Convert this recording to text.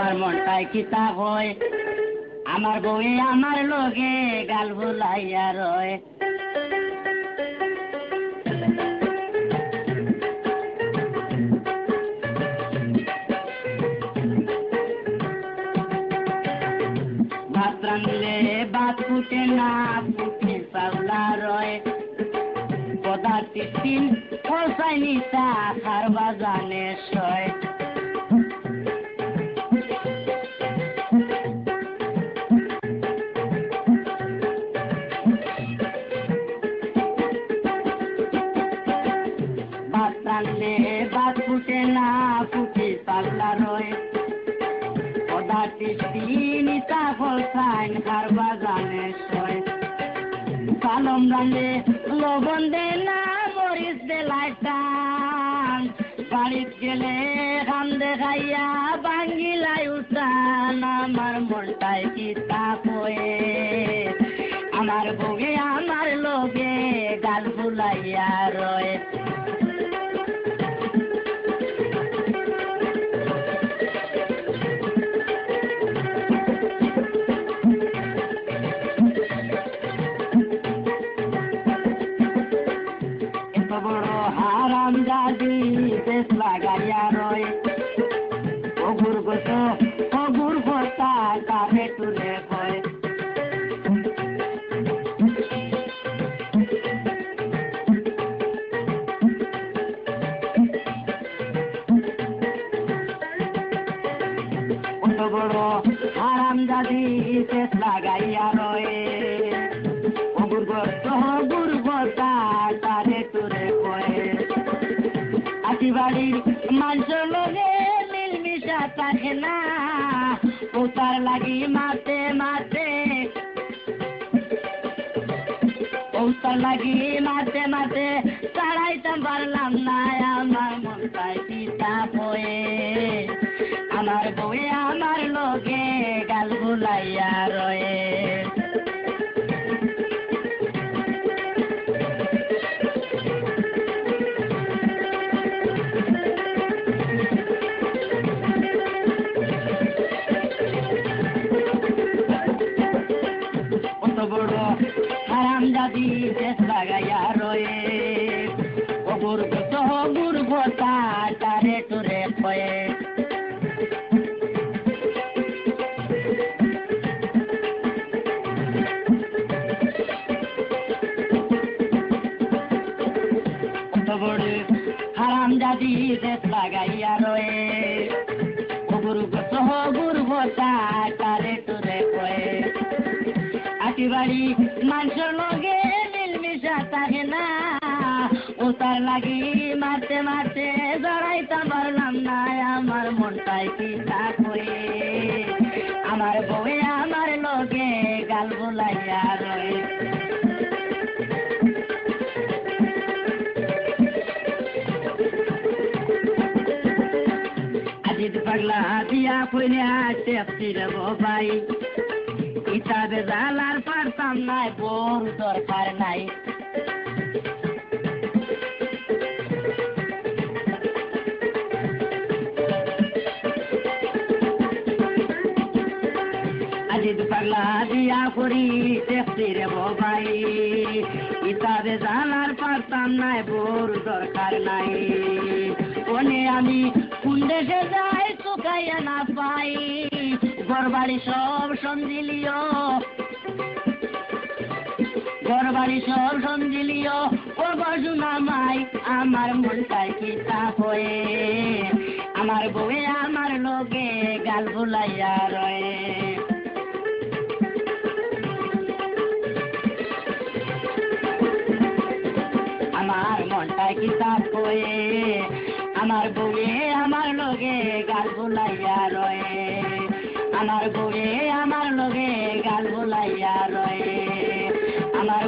আমার মনটাই কিতা হয়, আমার বউয়ে আমার লগে গাল ভুলাইয়া রয়। ভাত রানলে ভাত ফুটে না, ফুটে পাওলা রয়। পদার্থী তিন খোসাই নিতা খারবা জানে সয়। ভাত রানলে ভাত ফুটে না, ফুটে পাওলা রয়। পদার্থী তিন নিতা খোসাই খারবা জানে সয়। পালম রানলে লবণ দে না, মরিচ দে লাইটান। বাড়িত গেলে খান দেখাইয়া বাঙ্গিলাই উঠান। আমার মনটাই কিতা কয়ে, আমার বউয়ে আমার লগে গাল ভুলাইয়া রয়। বড় হারাম জাদি দেশ লাগাইয়া রয়। অগুর গত অগুর ভর্তা কাফে তুলে কয়। বড় হারাম জাদি দেশ লাগাইয়া রয়। অগুর গত অগুর ভর্তা কাফে তুলে কয়। আটি বাড়ির মানুষের লগে মিলমিশা থাকে না, ও তার লাগি মাতে মাতে, ও তার লাগি মাতে মাতে তাড়াইতে পারলাম না। আমার মনটাই পিতা বয়ে, আমার বউয়ে আমার লগে গাল ভুলাইয়া রয়ে। বড় হারাম জাদি দেশ লাগাইয়া রয়ে। অগুর গত অগুর ভর্তা তারে টুরে কয়ে। বড় হারাম জাদি দেশ লাগাইয়া রয়ে। অগুর গত অগুর ভর্তা তারে টুরে কয়ে। আটি বাড়ি মানুষের লগে মিলমিশা থাকে না, ও তার লাগি মারতে মারতে জড়াইতে পারলাম না। আমার মনটাই কিতা কয়ে, আমার বউয়ে আমার লগে গাল ভুলাইয়া রয়। আজিত পাগলা দিয়া কইলে আসতে রে বাই। কিতাবে জালার পারতাম নাই, বড় দরকার নাই। আজি পাগলা দিয়া করি দেখছি রে ভাই। কিতাবে জালার পারতাম নাই, বড় দরকার নাই। ওনে আমি কোন দেশে যাই চুকাইয়া না পাই। ঘরবাড়ি সব সঞ্জিলিও, ঘরবাড়ি সব সঞ্জিলিও, ও বসুনা মাই। আমার মনটাই কিতা হয়ে, আমার বউয়ে আমার লগে গাল ভুলাইয়া রয়ে। আমার মনটাই কিতা হয়ে, আমার বউয়ে আমার লগে গাল ভুলাইয়া রয়ে। আমার বউয়ে আমার লগে গাল ভুলাইয়া রয়ে। আমার